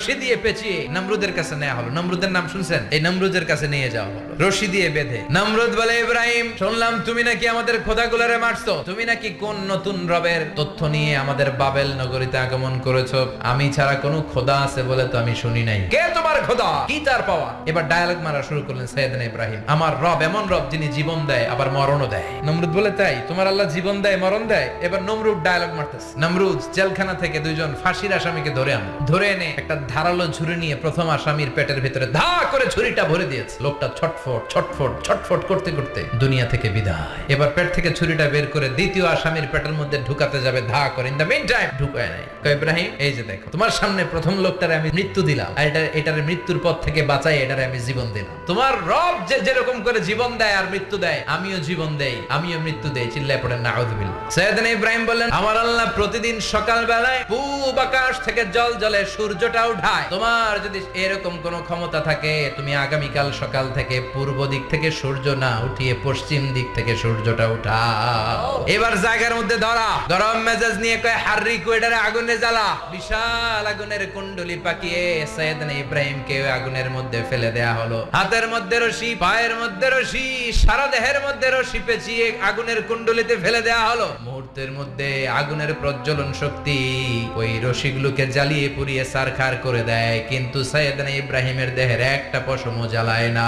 রশি দিয়ে পেঁচিয়ে নমরুদের কাছে নেওয়া হলো। নমরুদের নাম শুনছেন? এই নমরুদের কাছে নিয়ে যাওয়া হলো রশি দিয়ে বেঁধে। নমরুদ বলে, ইব্রাহিম শুনলাম তুমি নাকি আমাদের খোদাগুলারে মারছো, তুমি নাকি কোন নতুন রবের তথ্য নিয়ে আমাদের বাবেল নগরীতে আগমন করেছো। আমি ছাড়া কোন খোদা আছে বলে তো আমি শুনি নাই। কে তোমার খোদা? কি তার পাওয়া? এবার ডায়ালগ মারা শুরু করলেন সাইয়েদনা ইব্রাহিম। আমার রব এমন রব যিনি জীবন দেয় আবার মরণও দেয়। নমরুদ বলে, তাই তোমার আল্লাহ জীবন দেয় মরণ দেয়? এবার নমরুদ ডায়ালগ মারতেছে। নমরুদ জেলখানা থেকে দুইজন ফাঁসির আসামিকে ধরে আনলো। ধরে এনে একটা ধারালো ছুরি নিয়ে প্রথম আসামির পেটের ভিতরে ধা করে ছুরিটা ভরে দিয়েছে। লোকটা ছটফট ছটফট ছটফট করতে করতে দুনিয়া থেকে বিদায়। এবার পেট থেকে ছুরিটা বের করে দ্বিতীয় আসামির পেটের মধ্যে ঢুকাতে যাবে ধা করে। ইন দ্য মিন টাইম ঢুকায় নাই। কয়, ইব্রাহিম এই যে দেখো, তোমার সামনে প্রথম লোকটারে আমি মৃত্যু দিলাম, আর এটার মৃত্যুর পথ থেকে বাঁচাই এটারে আমি জীবন দিলাম। তোমার রব যে যেরকম করে জীবন দেয় আর মৃত্যু দেয়, আমিও জীবন দেই, আমিও মৃত্যু দেই। চিল্লায় পড়েন নাউযুবিল্লাহ। সাইয়েদনা ইব্রাহিম বললেন, আমার আল্লাহ প্রতিদিন সকাল বেলায় পূব আকাশ থেকে জল জলে সূর্যটা উঠায়। তোমার যদি এরকম কোন ক্ষমতা থাকে, তুমি আগামীকাল সকাল থেকে পূর্ব দিক থেকে সূর্য না উঠিয়ে পশ্চিম দিক থেকে সূর্যটা উঠাও। এবার জায়গার মধ্যে ধরা, গরম মেজাজ নিয়ে কয়, হাররিকু এটারে আগুনে জ্বালা। বিশাল আগুনের কুণ্ডলি পাকিয়ে সাইয়েদনা ইব্রাহিমকে আগুনের মধ্যে ফেলে দেয়া হলো। হাতের মধ্যে রশি, পায়ের মধ্যে রশি, সারা দেহের মধ্যে রশি পেঁচিয়ে আগুনের কুণ্ডলিতে ফেলে দেয়া হলো। মুহূর্তের মধ্যে আগুনের প্রজ্বলন শক্তি ওই রশিগুলোকে জ্বালিয়ে পুড়িয়ে সারখার করে দেয়, কিন্তু সাইয়েদনা ইব্রাহিমের দেহের একটা পশমও জ্বালায় না।